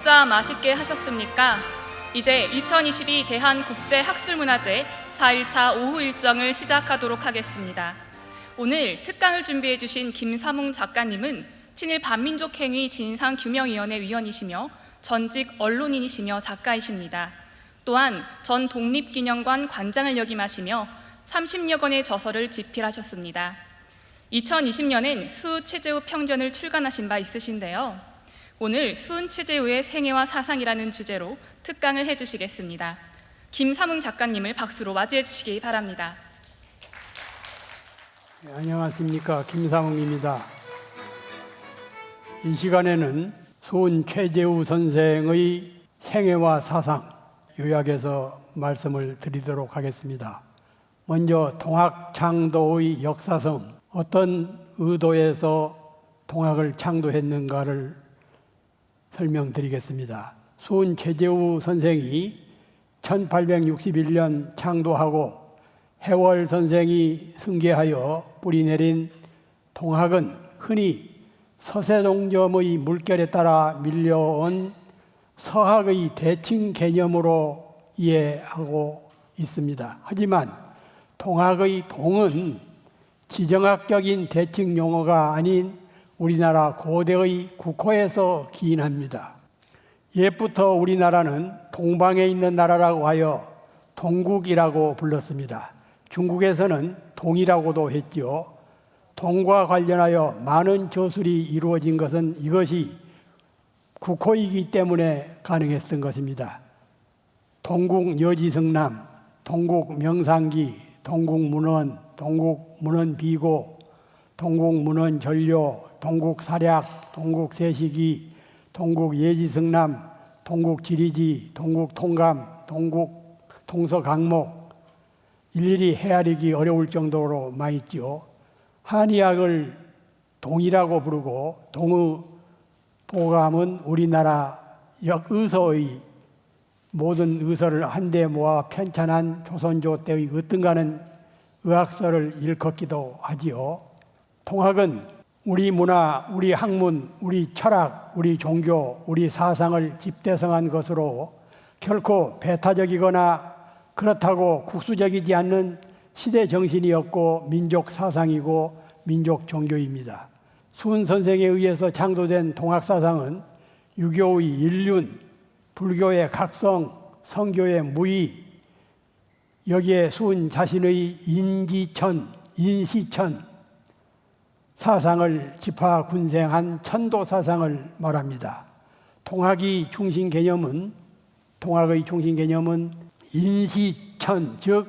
진짜 맛있게 하셨습니까? 이제 2022 대한국제학술문화제 4일차 오후 일정을 시작하도록 하겠습니다. 오늘 특강을 준비해 주신 김삼웅 작가님은 친일 반민족행위 진상규명위원회 위원이시며 전직 언론인이시며 작가이십니다. 또한 전 독립기념관 관장을 역임하시며 30여 권의 저서를 집필하셨습니다. 2020년엔 수 최재우 평전을 출간하신 바 있으신데요. 오늘 수은 최재우의 생애와 사상이라는 주제로 특강을 해주시겠습니다. 김삼웅 작가님을 박수로 맞이해 주시기 바랍니다. 네, 안녕하십니까, 김삼웅입니다. 이 시간에는 수은 최재우 선생의 생애와 사상 요약해서 말씀을 드리도록 하겠습니다. 먼저 동학창도의 역사성, 어떤 의도에서 동학을 창도했는가를 설명드리겠습니다. 수은 최재우 선생이 1861년 창도하고 해월 선생이 승계하여 뿌리내린 동학은 흔히 서세동점의 물결에 따라 밀려온 서학의 대칭 개념으로 이해하고 있습니다. 하지만 동학의 동은 지정학적인 대칭 용어가 아닌 우리나라 고대의 국호에서 기인합니다. 옛부터 우리나라는 동방에 있는 나라라고 하여 동국이라고 불렀습니다. 중국에서는 동이라고도 했지요. 동과 관련하여 많은 저술이 이루어진 것은 이것이 국호이기 때문에 가능했던 것입니다. 동국 여지승남, 동국 명상기, 동국 문헌, 동국 문헌 비고, 동국 문헌 전료, 동국 사략, 동국 세시기, 동국 예지승남, 동국 지리지, 동국 통감, 동국 통서강목, 일일이 헤아리기 어려울 정도로 많이 있지요. 한의학을 동이라고 부르고 동의 보감은 우리나라 역의서의 모든 의서를 한데 모아 편찬한 조선조 때의 어떤가는 의학서를 일컫기도 하지요. 동학은 우리 문화, 우리 학문, 우리 철학, 우리 종교, 우리 사상을 집대성한 것으로 결코 배타적이거나 그렇다고 국수적이지 않는 시대 정신이었고 민족 사상이고 민족 종교입니다. 수은 선생에 의해서 창조된 동학 사상은 유교의 일륜, 불교의 각성, 성교의 무의, 여기에 수은 자신의 인지천, 인시천 사상을 집화군생한 천도 사상을 말합니다. 동학의 중심 개념은 인시천, 즉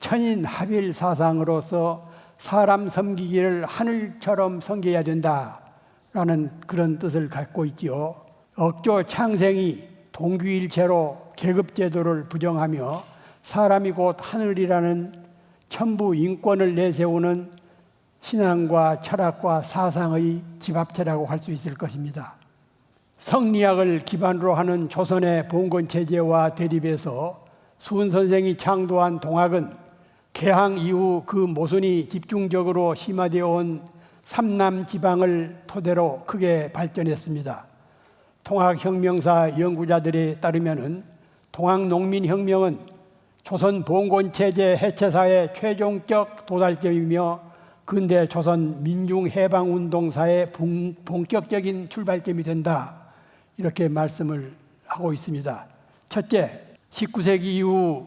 천인 합일 사상으로서 사람 섬기기를 하늘처럼 섬겨야 된다라는 그런 뜻을 갖고 있지요. 억조 창생이 동규일체로 계급제도를 부정하며 사람이 곧 하늘이라는 천부 인권을 내세우는 신앙과 철학과 사상의 집합체라고 할 수 있을 것입니다. 성리학을 기반으로 하는 조선의 봉건체제와 대립해서 수은 선생이 창도한 동학은 개항 이후 그 모순이 집중적으로 심화되어 온 삼남 지방을 토대로 크게 발전했습니다. 통학혁명사 연구자들에 따르면 통학농민혁명은 조선 봉건체제 해체사의 최종적 도달점이며 근대 조선 민중해방운동사의 본격적인 출발점이 된다, 이렇게 말씀을 하고 있습니다. 첫째, 19세기 이후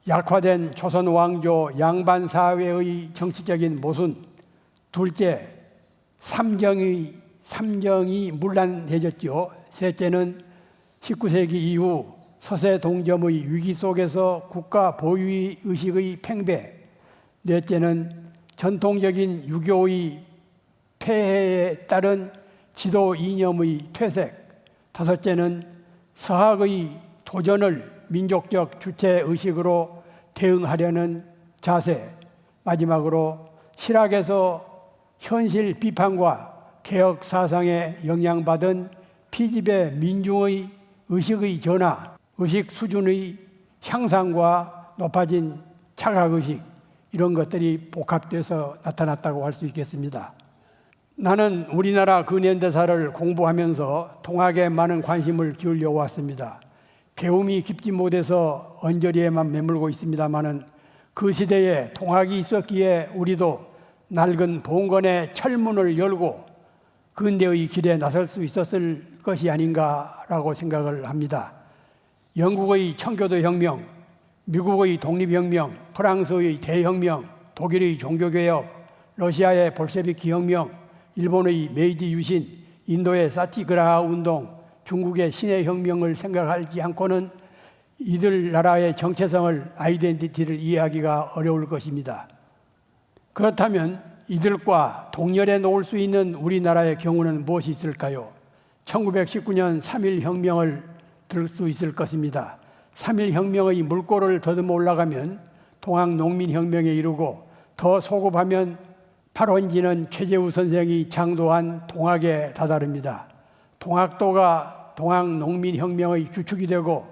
약화된 조선 왕조 양반 사회의 정치적인 모순. 둘째, 삼정이 문란해졌죠. 셋째는 19세기 이후 서세동점의 위기 속에서 국가 보위 의식의 팽배. 넷째는 전통적인 유교의 폐해에 따른 지도 이념의 퇴색. 다섯째는 서학의 도전을 민족적 주체의식으로 대응하려는 자세. 마지막으로 실학에서 현실 비판과 개혁 사상에 영향받은 피집의 민중의 의식의 전화, 의식 수준의 향상과 높아진 착각의식, 이런 것들이 복합돼서 나타났다고 할 수 있겠습니다. 나는 우리나라 근현대사를 공부하면서 동학에 많은 관심을 기울여 왔습니다. 배움이 깊지 못해서 언저리에만 머물고 있습니다마는 그 시대에 동학이 있었기에 우리도 낡은 봉건의 철문을 열고 근대의 길에 나설 수 있었을 것이 아닌가라고 생각을 합니다. 영국의 청교도 혁명, 미국의 독립혁명, 프랑스의 대혁명, 독일의 종교개혁, 러시아의 볼셰비키 혁명, 일본의 메이지 유신, 인도의 사티그라하 운동, 중국의 신해혁명을 생각하지 않고는 이들 나라의 정체성을, 아이덴티티를 이해하기가 어려울 것입니다. 그렇다면 이들과 동열에 놓을 수 있는 우리나라의 경우는 무엇이 있을까요? 1919년 3.1혁명을 들 수 있을 것입니다. 3.1혁명의 물꼬를 더듬어 올라가면 동학농민혁명에 이르고 더 소급하면 발원지는 최재우 선생이 창도한 동학에 다다릅니다. 동학도가 동학농민혁명의 주축이 되고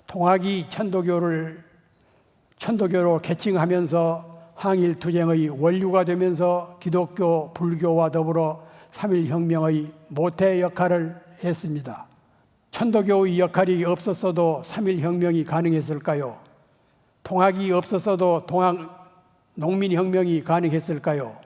동학이 천도교로 개칭하면서 항일투쟁의 원류가 되면서 기독교, 불교와 더불어 3.1혁명의 모태 역할을 했습니다. 천도교의 역할이 없었어도 3.1혁명이 가능했을까요? 동학이 없었어도 동학농민혁명이 가능했을까요?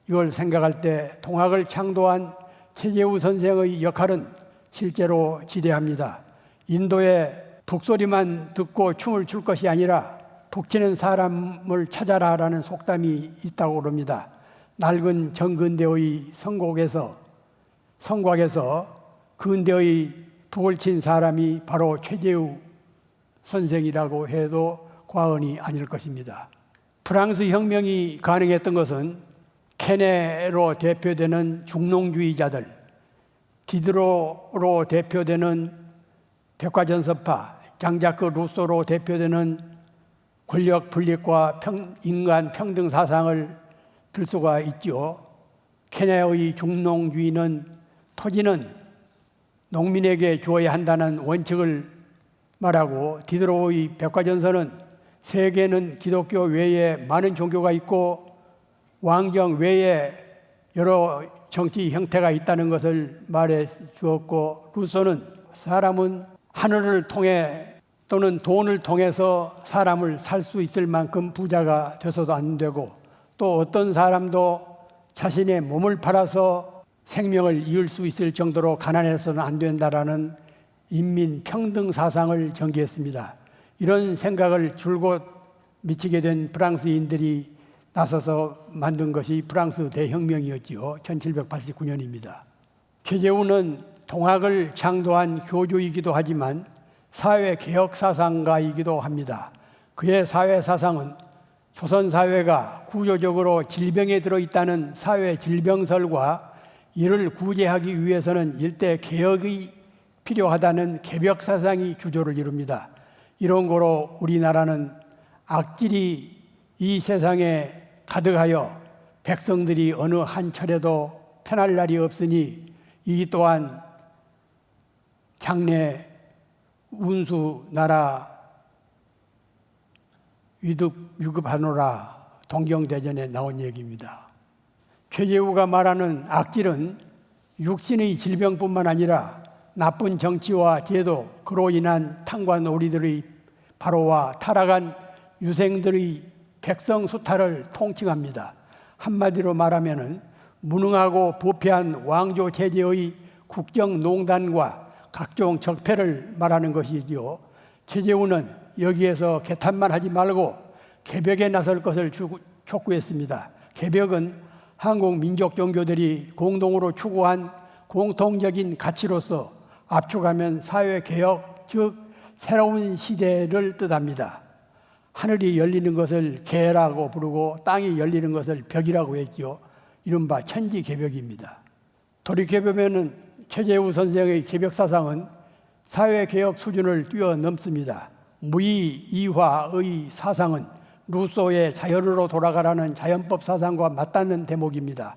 이걸 생각할 때 동학을 창도한 최재우 선생의 역할은 실제로 지대합니다. 인도에 북소리만 듣고 춤을 출 것이 아니라 북치는 사람을 찾아라라는 속담이 있다고 그럽니다. 낡은 정근대의 성곽에서 근대의 북을 친 사람이 바로 최재우 선생이라고 해도 과언이 아닐 것입니다. 프랑스 혁명이 가능했던 것은 케네로 대표되는 중농주의자들, 디드로로 대표되는 백과전서파, 장자크 루소로 대표되는 권력 분립과 인간 평등 사상을 들 수가 있죠. 케네의 중농주의는 토지는 농민에게 주어야 한다는 원칙을 말하고, 디드로의 백과전서는 세계는 기독교 외에 많은 종교가 있고 왕정 외에 여러 정치 형태가 있다는 것을 말해 주었고, 루소는 사람은 하늘을 통해 또는 돈을 통해서 사람을 살 수 있을 만큼 부자가 돼서도 안 되고, 또 어떤 사람도 자신의 몸을 팔아서 생명을 이을 수 있을 정도로 가난해서는 안 된다라는 인민 평등 사상을 전개했습니다. 이런 생각을 줄곧 미치게 된 프랑스인들이 나서서 만든 것이 프랑스 대혁명이었지요. 1789년입니다. 최재우는 동학을 창도한 교주이기도 하지만 사회개혁 사상가이기도 합니다. 그의 사회사상은 조선 사회가 구조적으로 질병에 들어있다는 사회 질병설과 이를 구제하기 위해서는 일대 개혁이 필요하다는 개벽 사상이 주조를 이룹니다. 이런 거로 우리나라는 악질이 이 세상에 가득하여 백성들이 어느 한 철에도 편할 날이 없으니 이 또한 장래 운수 나라 위급하노라 동경대전에 나온 얘기입니다. 최재우가 말하는 악질은 육신의 질병뿐만 아니라 나쁜 정치와 제도, 그로 인한 탕과 놀이들의 발호와 타락한 유생들의 백성 수탈을 통칭합니다. 한마디로 말하면 무능하고 부패한 왕조 체제의 국정농단과 각종 적폐를 말하는 것이지요. 최재우는 여기에서 개탄만 하지 말고 개벽에 나설 것을 촉구했습니다. 개벽은 한국 민족 종교들이 공동으로 추구한 공통적인 가치로서 압축하면 사회개혁, 즉 새로운 시대를 뜻합니다. 하늘이 열리는 것을 개라고 부르고 땅이 열리는 것을 벽이라고 했죠. 이른바 천지개벽입니다. 돌이켜보면 최재우 선생의 개벽사상은 사회개혁 수준을 뛰어넘습니다. 무의이화의 사상은 루소의 자연으로 돌아가라는 자연법 사상과 맞닿는 대목입니다.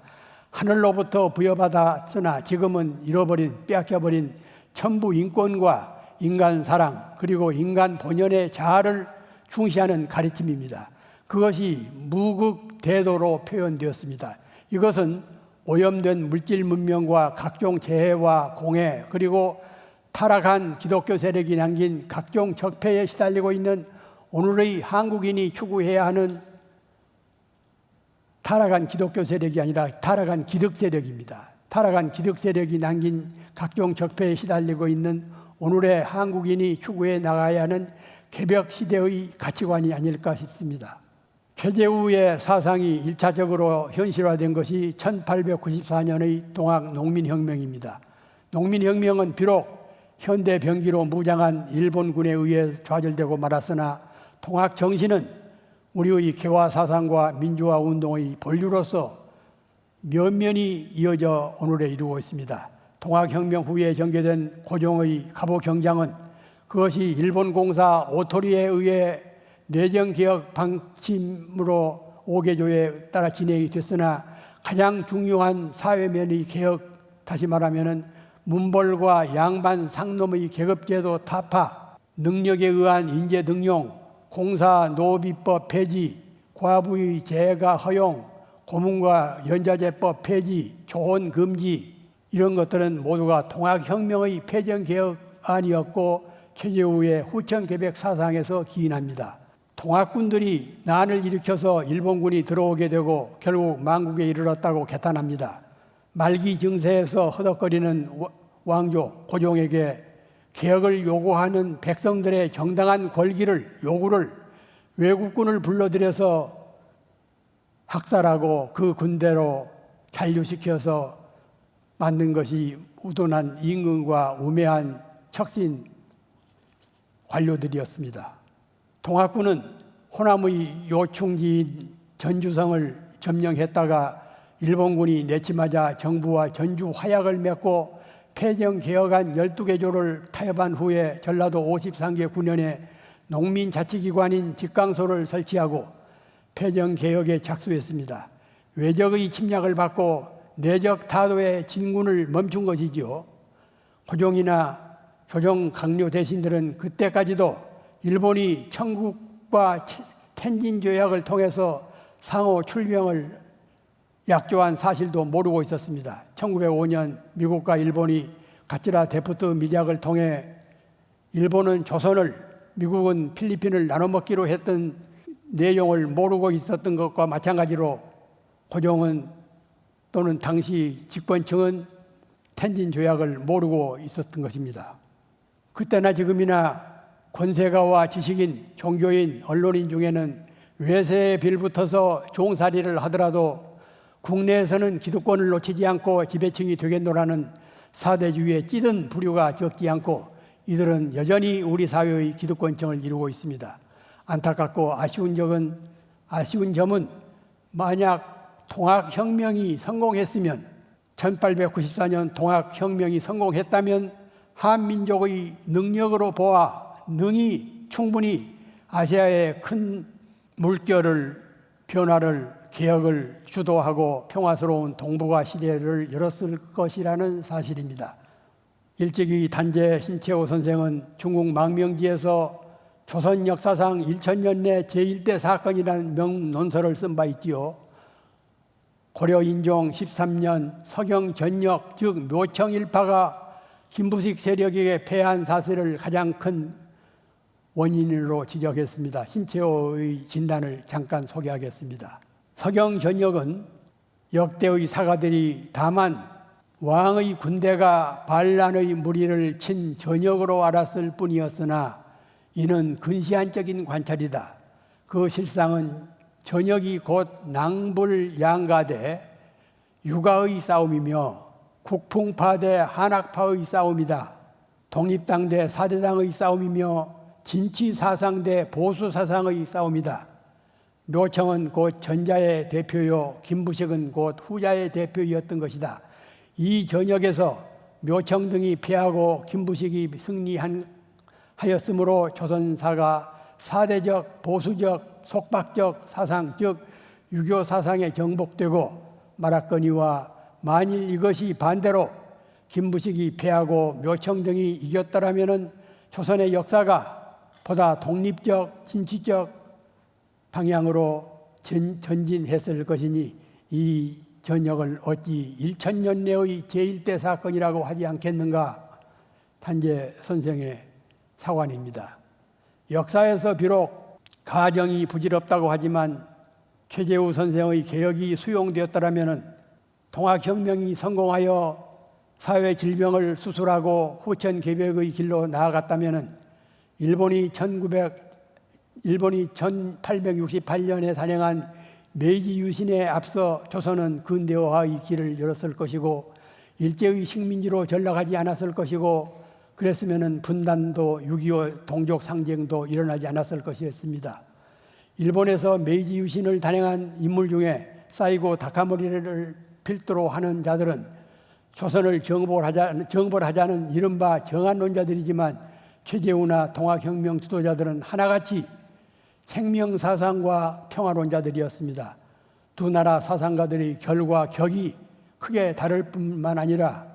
하늘로부터 부여받았으나 지금은 잃어버린, 빼앗겨버린 천부 인권과 인간 사랑, 그리고 인간 본연의 자아를 중시하는 가르침입니다. 그것이 무극대도로 표현되었습니다. 이것은 오염된 물질 문명과 각종 재해와 공해 그리고 타락한 기독교 세력이 남긴 각종 적폐에 시달리고 있는 오늘의 한국인이 추구해야 하는 타락한 기독교 세력이 아니라 타락한 기득 세력입니다. 타락한 기득 세력이 남긴 각종 적폐에 시달리고 있는 오늘의 한국인이 추구해 나가야 하는 개벽 시대의 가치관이 아닐까 싶습니다. 최재우의 사상이 1차적으로 현실화된 것이 1894년의 동학 농민혁명입니다. 농민혁명은 비록 현대 병기로 무장한 일본군에 의해 좌절되고 말았으나 동학 정신은 우리의 개화 사상과 민주화 운동의 본류로서 면면이 이어져 오늘에 이루고 있습니다. 동학혁명 후에 전개된 고종의 갑오경장은 그것이 일본 공사 오토리에 의해 내정개혁 방침으로 5개조에 따라 진행이 됐으나 가장 중요한 사회면의 개혁, 다시 말하면 문벌과 양반 상놈의 계급제도 타파, 능력에 의한 인재 등용, 공사 노비법 폐지, 과부의 재가 허용, 고문과 연좌제법 폐지, 조혼 금지 이런 것들은 모두가 동학혁명의 폐정개혁안이었고 최재우의 후천개벽 사상에서 기인합니다. 동학군들이 난을 일으켜서 일본군이 들어오게 되고 결국 만국에 이르렀다고 개탄합니다. 말기 증세에서 허덕거리는 왕조 고종에게 개혁을 요구하는 백성들의 정당한 요구를 외국군을 불러들여서 학살하고 그 군대로 잔류시켜서 만든 것이 우둔한 임금과 우매한 척신 관료들이었습니다. 동학군은 호남의 요충지인 전주성을 점령했다가 일본군이 내치마자 정부와 전주 화약을 맺고 폐정개혁안 12개조를 타협한 후에 전라도 53개 군현에 농민자치기관인 직강소를 설치하고 폐정개혁에 착수했습니다. 외적의 침략을 받고 내적 타도의 진군을 멈춘 것이지요. 고종이나 조정 강료 대신들은 그때까지도 일본이 청국과 텐진 조약을 통해서 상호 출병을 약조한 사실도 모르고 있었습니다. 1905년 미국과 일본이 가치라 데프트 미작을 통해 일본은 조선을, 미국은 필리핀을 나눠먹기로 했던 내용을 모르고 있었던 것과 마찬가지로 고종은 또는 당시 집권층은 텐진 조약을 모르고 있었던 것입니다. 그때나 지금이나 권세가와 지식인, 종교인, 언론인 중에는 외세에 빌붙어서 종살이를 하더라도 국내에서는 기득권을 놓치지 않고 지배층이 되겠노라는 사대주의에 찌든 부류가 적지 않고 이들은 여전히 우리 사회의 기득권층을 이루고 있습니다. 안타깝고 아쉬운 점은 만약 동학혁명이 성공했으면 1894년 동학혁명이 성공했다면 한민족의 능력으로 보아 능히 충분히 아시아의 큰 물결을 변화를 개혁을 주도하고 평화스러운 동북아 시대를 열었을 것이라는 사실입니다. 일찍이 단재 신채호 선생은 중국 망명지에서 조선 역사상 1000년 내 제1대 사건이라는 명논설을 쓴 바 있지요. 고려 인종 13년 서경 전역 즉 묘청일파가 김부식 세력에게 패한 사실을 가장 큰 원인으로 지적했습니다. 신채호의 진단을 잠깐 소개하겠습니다. 서경 전역은 역대의 사가들이 다만 왕의 군대가 반란의 무리를 친 전역으로 알았을 뿐이었으나 이는 근시안적인 관찰이다. 그 실상은 전역이 곧 낭불양가 대 유가의 싸움이며 국풍파 대 한학파의 싸움이다. 독립당 대 사대당의 싸움이며 진취사상 대 보수사상의 싸움이다. 묘청은 곧 전자의 대표요 김부식은 곧 후자의 대표였던 것이다. 이 전역에서 묘청 등이 패하고 김부식이 승리하였으므로 조선사가 사대적, 보수적, 속박적 사상 즉 유교 사상에 정복되고 말았거니와 만일 이것이 반대로 김부식이 패하고 묘청 등이 이겼더라면 조선의 역사가 보다 독립적, 진취적 방향으로 전진했을 것이니 이 전역을 어찌 1000년 내의 제1대 사건이라고 하지 않겠는가? 단재 선생의 사관입니다. 역사에서 비록 가정이 부질없다고 하지만 최재우 선생의 개혁이 수용되었더라면 통합혁명이 성공하여 사회 질병을 수술하고 후천 개벽의 길로 나아갔다면 일본이 1868년에 단행한 메이지 유신에 앞서 조선은 근대화의 길을 열었을 것이고 일제의 식민지로 전락하지 않았을 것이고 그랬으면 분단도 6.25 동족 상쟁도 일어나지 않았을 것이었습니다. 일본에서 메이지 유신을 단행한 인물 중에 사이고 다카모리를 필두로 하는 자들은 조선을 정벌하자는 이른바 정한론자들이지만 최재우나 통합혁명 지도자들은 하나같이 생명사상과 평화론자들이었습니다. 두 나라 사상가들의 결과 격이 크게 다를 뿐만 아니라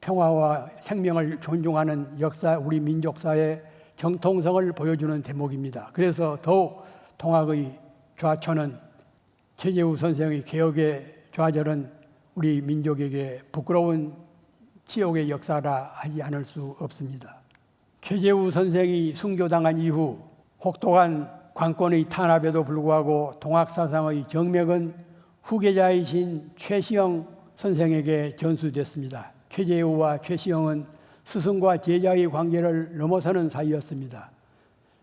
평화와 생명을 존중하는 역사, 우리 민족사의 정통성을 보여주는 대목입니다. 그래서 더욱 통합의 좌초는 최재우 선생의 개혁의 좌절은 우리 민족에게 부끄러운 치욕의 역사라 하지 않을 수 없습니다. 최재우 선생이 순교당한 이후 혹독한 관권의 탄압에도 불구하고 통합사상의 정맥은 후계자이신 최시영 선생에게 전수됐습니다. 최재우와 최시영은 스승과 제자의 관계를 넘어서는 사이였습니다.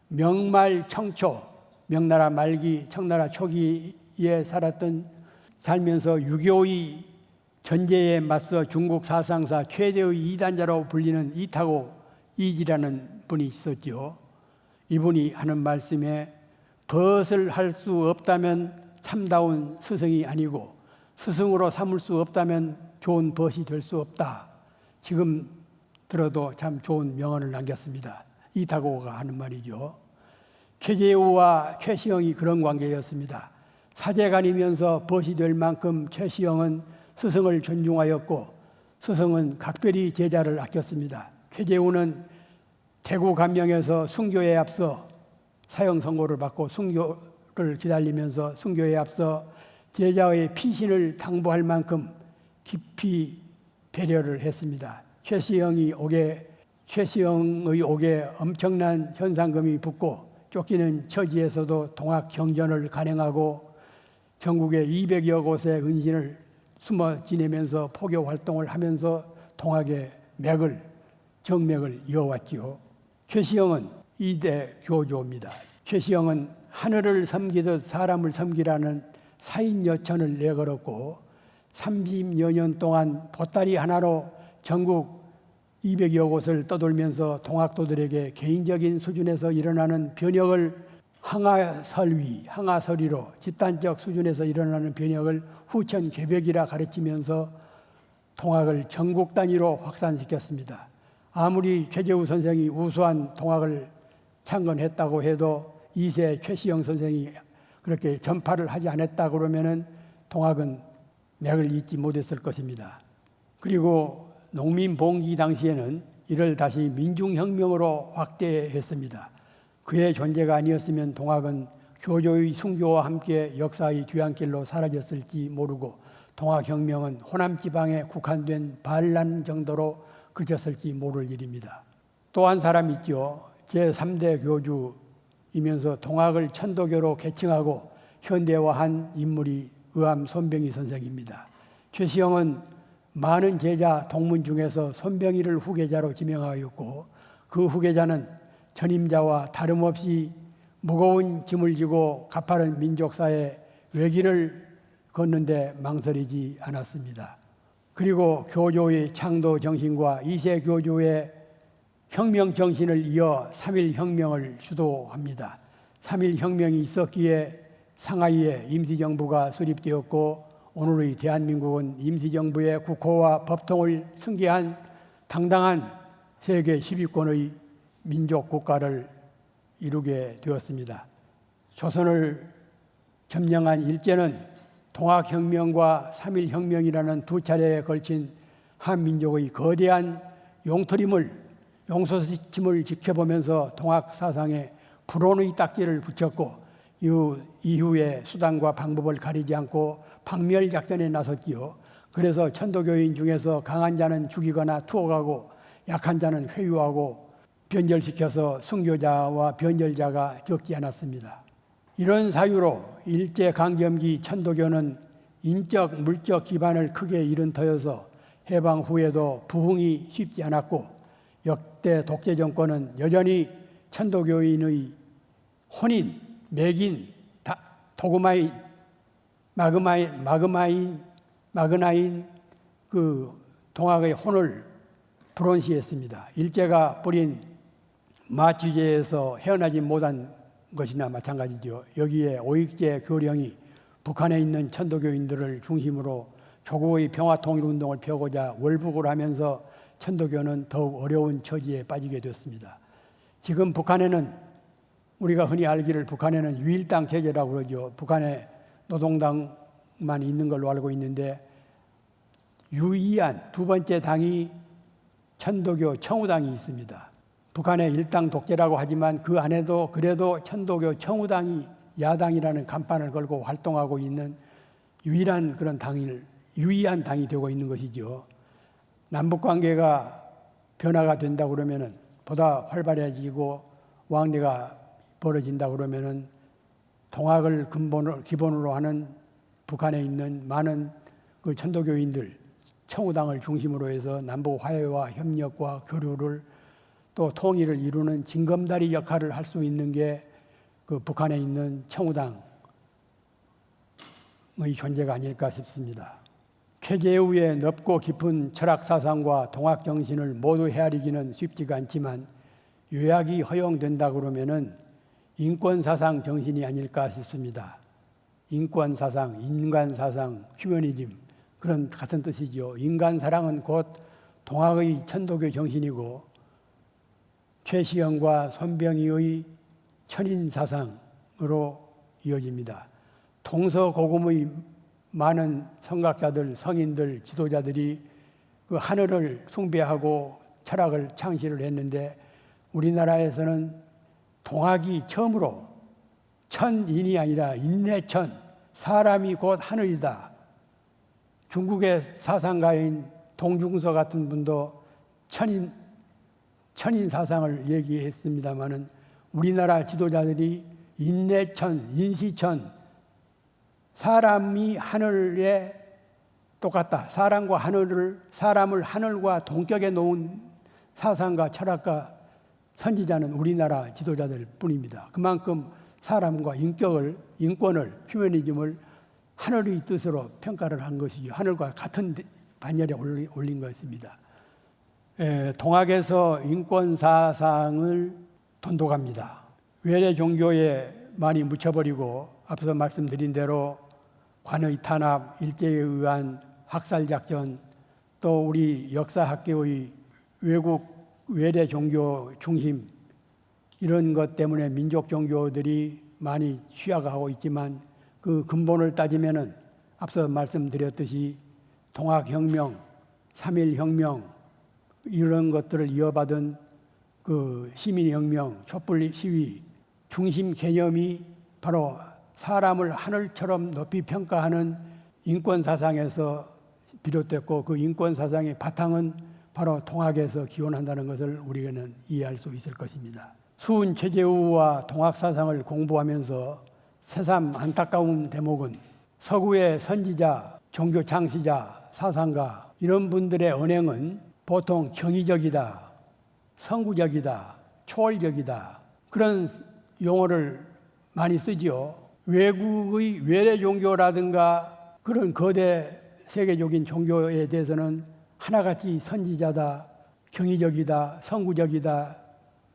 명말 청초, 명나라 말기, 청나라 초기에 살면서 6.25의 전제에 맞서 중국 사상사 최대의 이단자로 불리는 이타고 이지라는 분이 있었죠. 이분이 하는 말씀에 벗을 할 수 없다면 참다운 스승이 아니고 스승으로 삼을 수 없다면 좋은 벗이 될 수 없다. 지금 들어도 참 좋은 명언을 남겼습니다. 이타고가 하는 말이죠. 최재우와 최시영이 그런 관계였습니다. 사제간이면서 벗이 될 만큼 최시영은 스승을 존중하였고 스승은 각별히 제자를 아꼈습니다. 최재우는 대구 감명에서 순교에 앞서 사형 선고를 받고 순교를 기다리면서 순교에 앞서 제자의 피신을 당부할 만큼 깊이 배려를 했습니다. 최시영의 옥에 엄청난 현상금이 붙고 쫓기는 처지에서도 통합 경전을 간행하고 전국의 200여 곳의 은신을 숨어 지내면서 포교 활동을 하면서 통합의 정맥을 이어왔지요. 최시영은 이대 교조입니다. 최시영은 하늘을 섬기듯 사람을 섬기라는 사인여천을 내걸었고 30여 년 동안 보따리 하나로 전국 200여 곳을 떠돌면서 동학도들에게 개인적인 수준에서 일어나는 변혁을 항아서리로 집단적 수준에서 일어나는 변혁을 후천 개벽이라 가르치면서 통학을 전국 단위로 확산시켰습니다. 아무리 최재우 선생이 우수한 통학을 창건했다고 해도 2세 최시영 선생이 그렇게 전파를 하지 않았다 그러면은 통학은 맥을 잇지 못했을 것입니다. 그리고 농민봉기 당시에는 이를 다시 민중혁명으로 확대했습니다. 그의 존재가 아니었으면 통학은 교조의 순교와 함께 역사의 뒤안길로 사라졌을지 모르고 통학혁명은 호남 지방에 국한된 반란 정도로 그쳤을지 모를 일입니다. 또 한 사람 있죠. 제3대 교주이면서 통학을 천도교로 개칭하고 현대화한 인물이 의암 손병희 선생입니다. 최시영은 많은 제자 동문 중에서 손병희를 후계자로 지명하였고 그 후계자는 전임자와 다름없이 무거운 짐을 지고 가파른 민족사의 외길을 걷는데 망설이지 않았습니다. 그리고 교조의 창도 정신과 2세 교조의 혁명 정신을 이어 3.1혁명을 주도합니다. 3.1혁명이 있었기에 상하이에 임시정부가 수립되었고 오늘의 대한민국은 임시정부의 국호와 법통을 승계한 당당한 세계 10위권의 민족국가를 이루게 되었습니다. 조선을 점령한 일제는 통학혁명과 3.1혁명이라는 두 차례에 걸친 한민족의 거대한 용소시침을 지켜보면서 통학사상에 불온의 딱지를 붙였고 이후에 수단과 방법을 가리지 않고 박멸 작전에 나섰지요. 그래서 천도교인 중에서 강한 자는 죽이거나 투옥하고 약한 자는 회유하고 변절시켜서 순교자와 변절자가 적지 않았습니다. 이런 사유로 일제강점기 천도교는 인적, 물적 기반을 크게 잃은 터여서 해방 후에도 부흥이 쉽지 않았고 역대 독재 정권은 여전히 천도교인의 혼인, 매긴, 도그마인, 마그나인 그 동학의 혼을 불온시했습니다. 일제가 뿌린 마취제에서 헤어나지 못한 것이나 마찬가지죠. 여기에 오익제 교령이 북한에 있는 천도교인들을 중심으로 조국의 평화통일운동을 펴고자 월북을 하면서 천도교는 더욱 어려운 처지에 빠지게 됐습니다. 지금 북한에는 우리가 흔히 알기를 북한에는 유일당 체제라고 그러죠. 북한에 노동당만 있는 걸로 알고 있는데 유의한 두 번째 당이 천도교 청우당이 있습니다. 북한의 일당 독재라고 하지만 그 안에도 그래도 천도교 청우당이 야당이라는 간판을 걸고 활동하고 있는 유일한 그런 유의한 당이 되고 있는 것이죠. 남북 관계가 변화가 된다 그러면은 보다 활발해지고 왕래가 벌어진다 그러면은 동학을 기본으로 하는 북한에 있는 많은 그 천도교인들 청우당을 중심으로 해서 남북 화해와 협력과 교류를 또 통일을 이루는 징검다리 역할을 할 수 있는 게 그 북한에 있는 청우당의 존재가 아닐까 싶습니다. 최재우의 넓고 깊은 철학 사상과 동학 정신을 모두 헤아리기는 쉽지가 않지만 요약이 허용된다 그러면은 인권 사상 정신이 아닐까 싶습니다. 인권 사상, 인간 사상, 휴머니즘 그런 같은 뜻이죠. 인간 사랑은 곧 동학의 천도교 정신이고 최시영과 손병희의 천인 사상으로 이어집니다. 동서고금의 많은 성각자들, 성인들, 지도자들이 그 하늘을 숭배하고 철학을 창시를 했는데 우리나라에서는 동학이 처음으로 천인이 아니라 인내천, 사람이 곧 하늘이다. 중국의 사상가인 동중서 같은 분도 천인 사상을 얘기했습니다마는 우리나라 지도자들이 인내천, 인시천, 사람이 하늘에 똑같다. 사람을 하늘과 동격에 놓은 사상가, 철학가, 선지자는 우리나라 지도자들 뿐입니다. 그만큼 사람과 인권을, 휴머니즘을 하늘의 뜻으로 평가를 한 것이죠. 하늘과 같은 반열에 올린 것입니다. 동학에서 인권 사상을 돈독합니다. 외래 종교에 많이 묻혀버리고 앞서 말씀드린 대로 관의 탄압, 일제에 의한 학살작전, 또 우리 역사학계의 외국 외래 종교 중심 이런 것 때문에 민족 종교들이 많이 취약하고 있지만 그 근본을 따지면은 앞서 말씀드렸듯이 동학혁명, 3.1혁명 이런 것들을 이어받은 그 시민혁명, 촛불 시위 중심 개념이 바로 사람을 하늘처럼 높이 평가하는 인권 사상에서 비롯됐고 그 인권 사상의 바탕은 바로 동학에서 기원한다는 것을 우리는 이해할 수 있을 것입니다. 수은 최재우와 동학 사상을 공부하면서 새삼 안타까운 대목은 서구의 선지자, 종교 창시자, 사상가 이런 분들의 언행은 보통 경이적이다, 선구적이다, 초월적이다 그런 용어를 많이 쓰지요. 외국의 외래 종교라든가 그런 거대 세계적인 종교에 대해서는 하나같이 선지자다, 경이적이다, 선구적이다,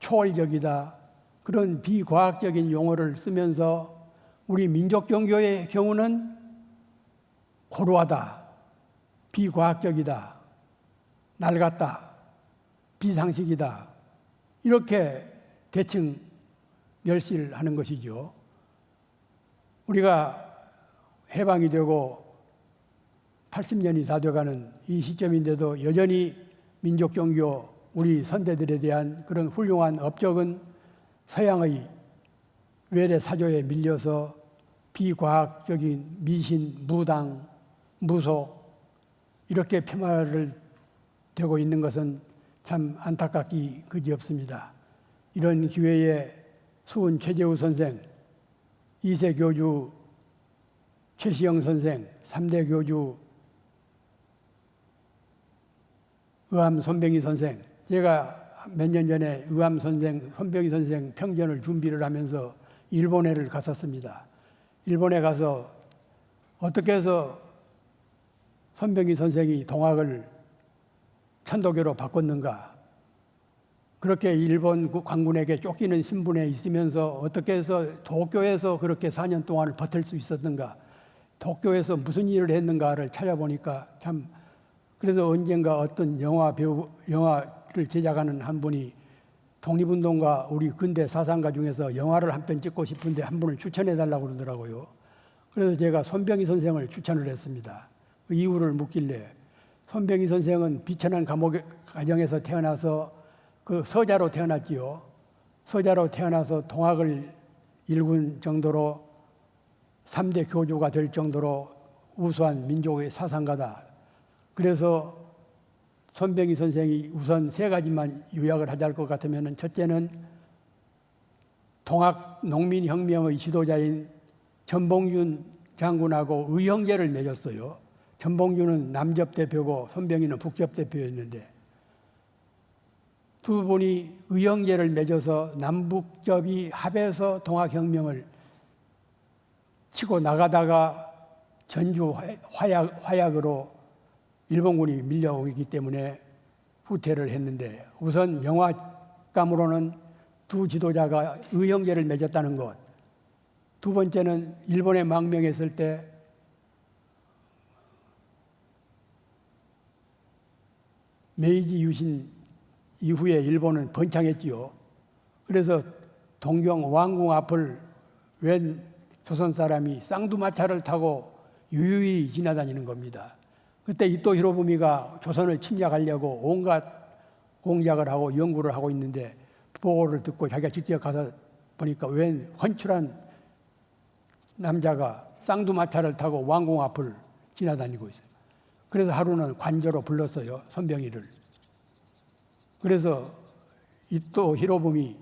초월적이다 그런 비과학적인 용어를 쓰면서 우리 민족 종교의 경우는 고루하다, 비과학적이다, 낡았다, 비상식이다 이렇게 대칭 멸시를 하는 것이죠. 우리가 해방이 되고 80년이 다 돼가는 이 시점인데도 여전히 민족 종교 우리 선대들에 대한 그런 훌륭한 업적은 서양의 외래 사조에 밀려서 비과학적인 미신, 무당, 무속 이렇게 폄하를 되고 있는 것은 참 안타깝기 그지없습니다. 이런 기회에 수은 최재우 선생, 2세 교주 최시영 선생, 3대 교주 의암 손병희 선생, 제가 몇 년 전에 의암 선생, 손병희 선생 평전을 준비를 하면서 일본에를 갔었습니다. 일본에 가서 어떻게 해서 손병희 선생이 동학을 천도교로 바꿨는가, 그렇게 일본 관군에게 쫓기는 신분에 있으면서 어떻게 해서 도쿄에서 그렇게 4년 동안을 버틸 수 있었는가, 도쿄에서 무슨 일을 했는가를 찾아보니까 참, 그래서 언젠가 어떤 영화를 제작하는 한 분이 독립운동가 우리 근대 사상가 중에서 영화를 한 편 찍고 싶은데 한 분을 추천해 달라고 그러더라고요. 그래서 제가 손병희 선생을 추천을 했습니다. 그 이유를 묻길래 손병희 선생은 비천한 감옥 가정에서 태어나서 그 서자로 태어났지요. 서자로 태어나서 동학을 일군 정도로 3대 교주가 될 정도로 우수한 민족의 사상가다. 그래서 손병희 선생이 우선 세 가지만 요약을 하자 할 것 같으면, 첫째는 동학 농민혁명의 지도자인 전봉준 장군하고 의형제를 맺었어요. 전봉준은 남접 대표고 손병희는 북접 대표였는데 두 분이 의형제를 맺어서 남북접이 합해서 동학혁명을 치고 나가다가 전주 화약으로 일본군이 밀려오기 때문에 후퇴를 했는데, 우선 영화감으로는 두 지도자가 의형제를 맺었다는 것, 두 번째는 일본에 망명했을 때 메이지 유신 이후에 일본은 번창했지요. 그래서 동경 왕궁 앞을 웬 조선 사람이 쌍두마차를 타고 유유히 지나다니는 겁니다. 그때 이토 히로부미가 조선을 침략하려고 온갖 공작을 하고 연구를 하고 있는데 보고를 듣고 자기가 직접 가서 보니까 웬 헌칠한 남자가 쌍두마차를 타고 왕궁 앞을 지나다니고 있어요. 그래서 하루는 관저로 불렀어요, 손병희를. 그래서 이토 히로부미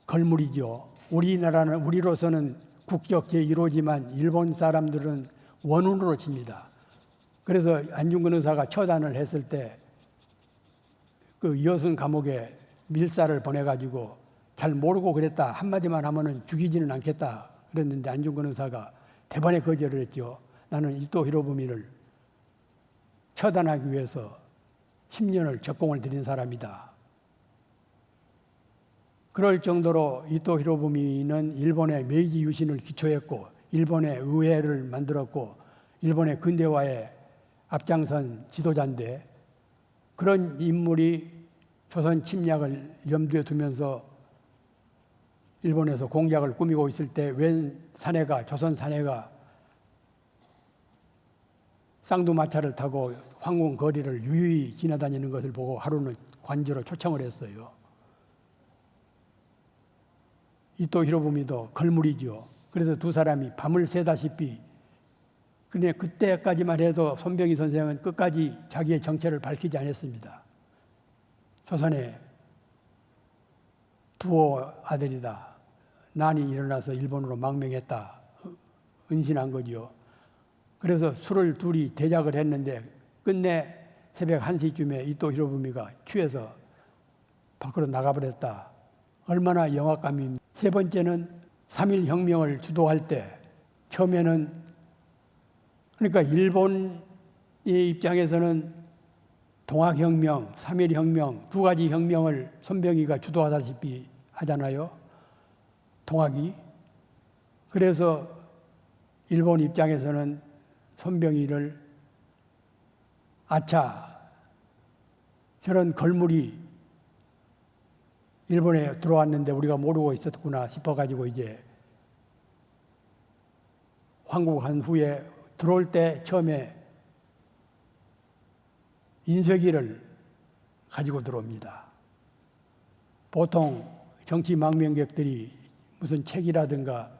걸물이죠. 우리로서는 국적 제1호지만 일본 사람들은 원운으로 칩니다. 그래서 안중근 의사가 처단을 했을 때 그 여순 감옥에 밀사를 보내가지고 잘 모르고 그랬다, 한마디만 하면은 죽이지는 않겠다 그랬는데 안중근 의사가 대번에 거절을 했죠. 나는 이토 히로부미를 처단하기 위해서 10년을 적공을 들인 사람이다. 그럴 정도로 이토 히로부미는 일본의 메이지 유신을 기초했고 일본의 의회를 만들었고 일본의 근대화에 앞장선 지도자인데, 그런 인물이 조선 침략을 염두에 두면서 일본에서 공작을 꾸미고 있을 때 웬 사내가, 조선 사내가 쌍두마차를 타고 황궁 거리를 유유히 지나다니는 것을 보고 하루는 관저로 초청을 했어요. 이토 히로부미도 걸물이죠. 그래서 두 사람이 밤을 새다시피, 그런데 그때까지만 해도 손병희 선생은 끝까지 자기의 정체를 밝히지 않았습니다. 조선의 부호 아들이다, 난이 일어나서 일본으로 망명했다, 은신한 거죠. 그래서 술을 둘이 대작을 했는데 끝내 새벽 1시쯤에 이토 히로부미가 취해서 밖으로 나가버렸다. 얼마나 영악감입니까? 세 번째는 3.1 혁명을 주도할 때 처음에는, 그러니까 일본의 입장에서는 동학혁명, 3.1 혁명 두 가지 혁명을 손병희가 주도하다시피 하잖아요, 동학이. 그래서 일본 입장에서는 손병희를 아차, 저런 걸물이 일본에 들어왔는데 우리가 모르고 있었구나 싶어가지고 이제 황국한 후에 들어올 때 처음에 인쇄기를 가지고 들어옵니다. 보통 정치 망명객들이 무슨 책이라든가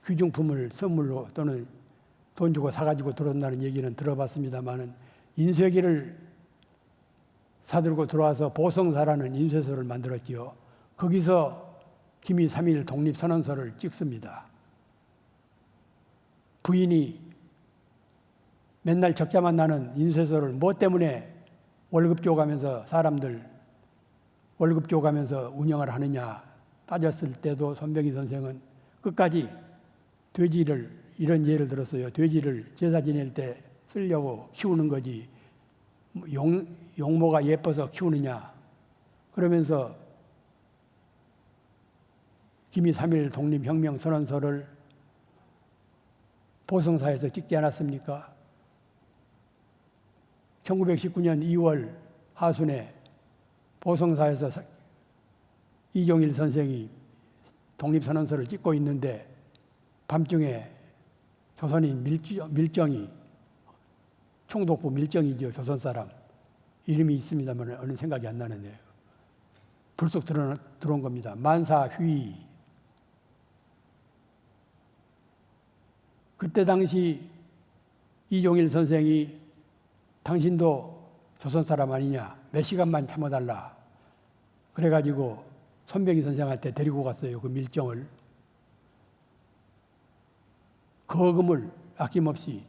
귀중품을 선물로 또는 돈 주고 사가지고 들어온다는 얘기는 들어봤습니다만은 인쇄기를 사들고 들어와서 보성사라는 인쇄소를 만들었지요. 거기서 기미 3.1 독립선언서를 찍습니다. 부인이 맨날 적자만 나는 인쇄소를 뭐 때문에 월급 줘가면서 사람들 월급 줘가면서 운영을 하느냐 따졌을 때도 손병희 선생은 끝까지 돼지를 이런 예를 들었어요. 돼지를 제사 지낼 때 쓰려고 키우는 거지 용모가 예뻐서 키우느냐 그러면서 기미 3.1 독립혁명 선언서를 보성사에서 찍지 않았습니까? 1919년 2월 하순에 보성사에서 이종일 선생이 독립선언서를 찍고 있는데 밤중에 조선인 밀정이 총독부 밀정이죠. 조선 사람 이름이 있습니다만 어느 생각이 안 나는데요. 불쑥 들어온 겁니다. 만사휘. 그때 당시 이종일 선생이 당신도 조선 사람 아니냐 몇 시간만 참아달라 그래가지고 손병희 선생한테 데리고 갔어요. 그 밀정을 거금을 아낌없이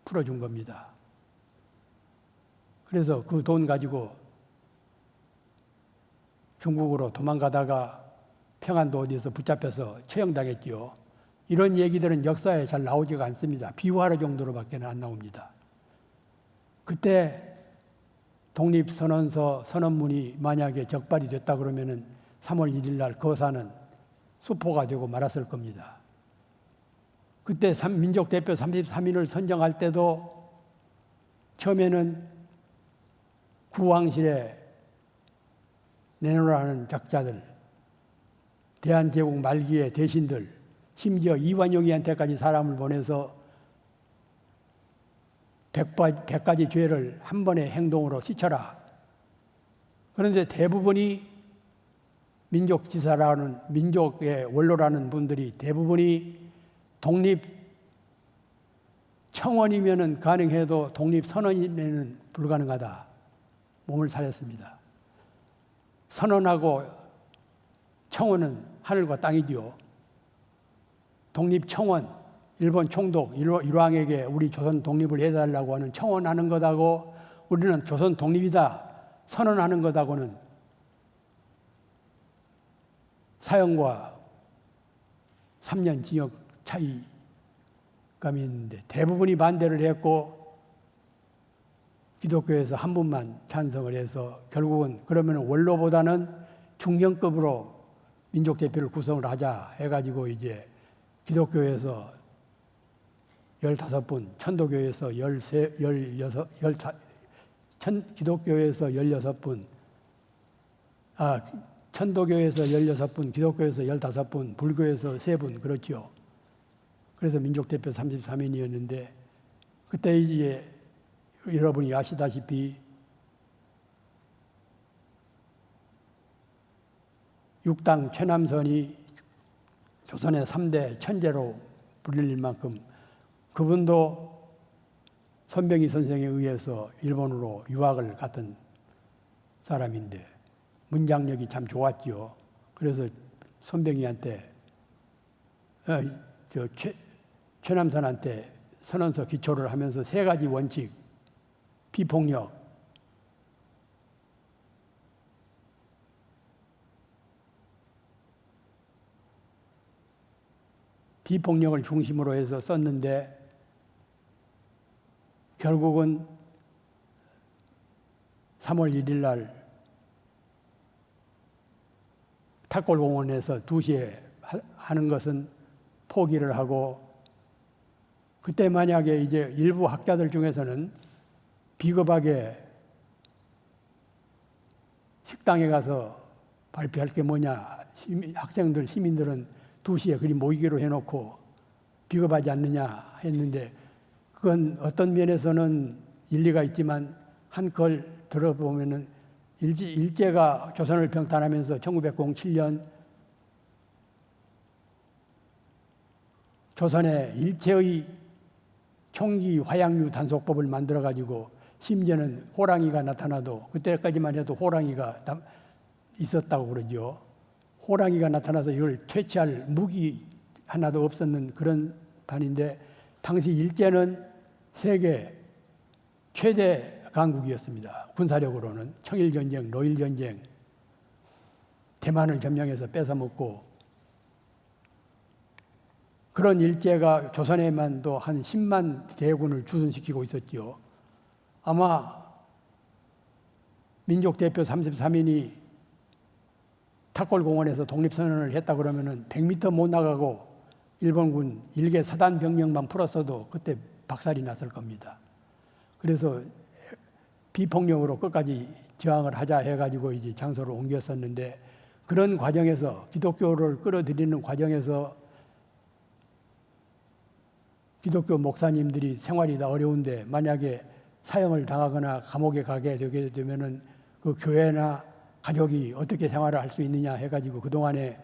풀어준 겁니다. 그래서 그 돈 가지고 중국으로 도망가다가 평안도 어디에서 붙잡혀서 처형당했지요. 이런 얘기들은 역사에 잘 나오지가 않습니다. 비화로 정도로밖에 안 나옵니다. 그때 독립선언서 선언문이 만약에 적발이 됐다 그러면은 3월 1일 날 거사는 수포가 되고 말았을 겁니다. 그때 민족대표 33인을 선정할 때도 처음에는 구왕실에 내놓으라는 작자들, 대한제국 말기의 대신들, 심지어 이완용이한테까지 사람을 보내서 100가지 죄를 한 번의 행동으로 씻어라. 그런데 대부분이 민족지사라는 민족의 원로라는 분들이 대부분이 독립 청원이면은 가능해도 독립 선언에는 불가능하다. 몸을 사렸습니다. 선언하고 청원은 하늘과 땅이지요. 독립 청원, 일본 총독 일왕에게 우리 조선 독립을 해달라고 하는 청원하는 것하고 우리는 조선 독립이다 선언하는 것하고는 사형과 3년 징역 차이감이 있는데 대부분이 반대를 했고 기독교에서 한 분만 찬성을 해서 결국은 그러면 원로보다는 중견급으로 민족대표를 구성을 하자 해가지고 이제 기독교에서 15분, 천도교에서 16분, 천도교에서 16분, 기독교에서 15분, 불교에서 3분, 그렇죠. 그래서 민족대표 33인이었는데, 그때 이제 여러분이 아시다시피, 육당 최남선이 조선의 3대 천재로 불릴 만큼 그분도 손병희 선생에 의해서 일본으로 유학을 갔던 사람인데 문장력이 참 좋았죠. 그래서 손병희한테 최남선한테 선언서 기초를 하면서 3가지 원칙, 비폭력, 비폭력을 중심으로 해서 썼는데 결국은 3월 1일 날 탁골공원에서 2시에 하는 것은 포기를 하고 그때 만약에 이제 일부 학자들 중에서는 비겁하게 식당에 가서 발표할 게 뭐냐 학생들 시민들은 2시에 그리 모이기로 해놓고 비겁하지 않느냐 했는데 그건 어떤 면에서는 일리가 있지만 한걸 들어보면은 일제가 조선을 병탄하면서 1907년 조선에 일체의 총기 화약류 단속법을 만들어 가지고 심지어는 호랑이가 나타나도 그때까지만 해도 호랑이가 있었다고 그러죠. 호랑이가 나타나서 이걸 퇴치할 무기 하나도 없었는 그런 판인데 당시 일제는 세계 최대 강국이었습니다. 군사력으로는 청일전쟁, 노일전쟁, 대만을 점령해서 뺏어먹고 그런 일제가 조선에만도 한 10만 대군을 주둔시키고 있었지요. 아마 민족 대표 33인이 탑골공원에서 독립선언을 했다 그러면은 100m 못 나가고 일본군 일개 사단 병력만 풀었어도 그때 박살이 났을 겁니다. 그래서 비폭력으로 끝까지 저항을 하자 해가지고 이제 장소를 옮겼었는데 그런 과정에서 기독교를 끌어들이는 과정에서 기독교 목사님들이 생활이 다 어려운데 만약에 사형을 당하거나 감옥에 가게 되게 되면은 그 교회나 가족이 어떻게 생활을 할 수 있느냐 해가지고 그동안에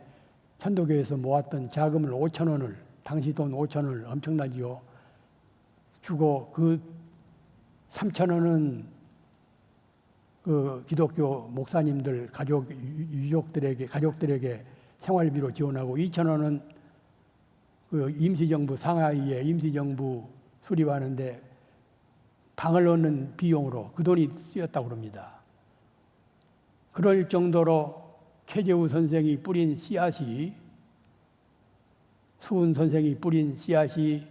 천도교에서 모았던 자금을 5천 원을 당시 돈 5천 원을 엄청나지요 주고 그 3천 원은 그 기독교 목사님들 유족들에게 가족들에게 생활비로 지원하고 2천 원은 그 임시정부 상하이에 임시정부 수립하는데 방을 얻는 비용으로 그 돈이 쓰였다고 합니다. 그럴 정도로 최재우 선생이 뿌린 씨앗이 수은 선생이 뿌린 씨앗이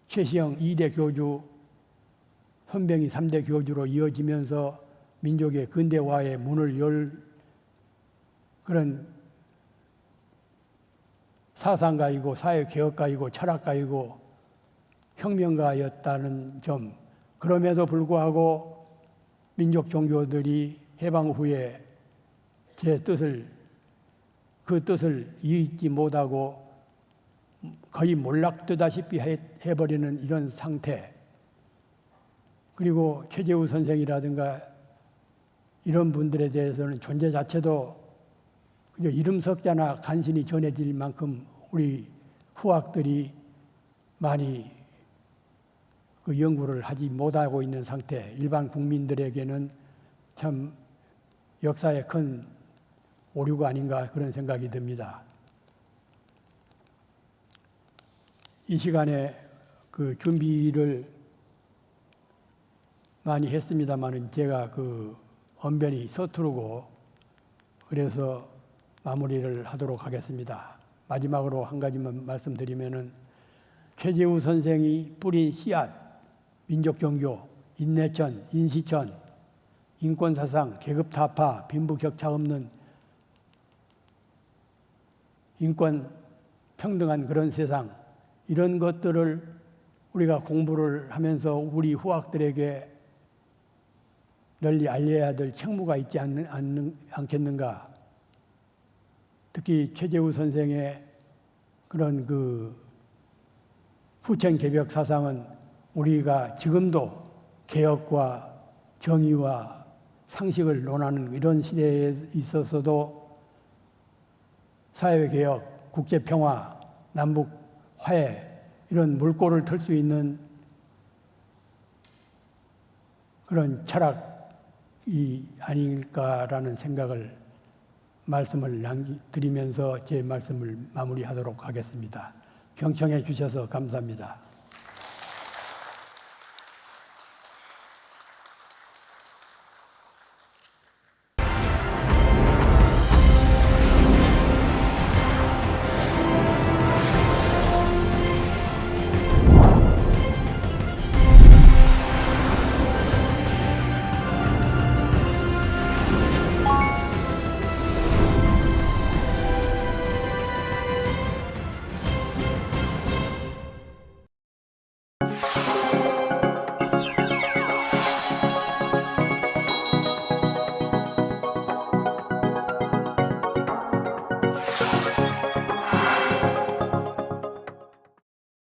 최시영 2대 교주, 손병희 3대 교주로 이어지면서 민족의 근대화의 문을 열 그런 사상가이고 사회개혁가이고 철학가이고 혁명가였다는 점 그럼에도 불구하고 민족 종교들이 해방 후에 그 뜻을 이익지 못하고 거의 몰락되다시피 해버리는 이런 상태 그리고 최재우 선생이라든가 이런 분들에 대해서는 존재 자체도 그저 이름 석자나 간신히 전해질 만큼 우리 후학들이 많이 그 연구를 하지 못하고 있는 상태, 일반 국민들에게는 참 역사의 큰 오류가 아닌가 그런 생각이 듭니다. 이 시간에 그 준비를 많이 했습니다만은 제가 그 언변이 서투르고 그래서 마무리를 하도록 하겠습니다. 마지막으로 한 가지만 말씀드리면은 최재우 선생이 뿌린 씨앗, 민족종교, 인내천, 인시천, 인권사상, 계급타파, 빈부격차 없는 인권 평등한 그런 세상 이런 것들을 우리가 공부를 하면서 우리 후학들에게 널리 알려야 될 책무가 있지 않겠는가. 특히 최재우 선생의 그런 그 후천개벽 사상은 우리가 지금도 개혁과 정의와 상식을 논하는 이런 시대에 있어서도 사회개혁, 국제평화, 남북 화해 이런 물꼬를 틀 수 있는 그런 철학이 아닐까라는 말씀을 드리면서 제 말씀을 마무리하도록 하겠습니다. 경청해 주셔서 감사합니다.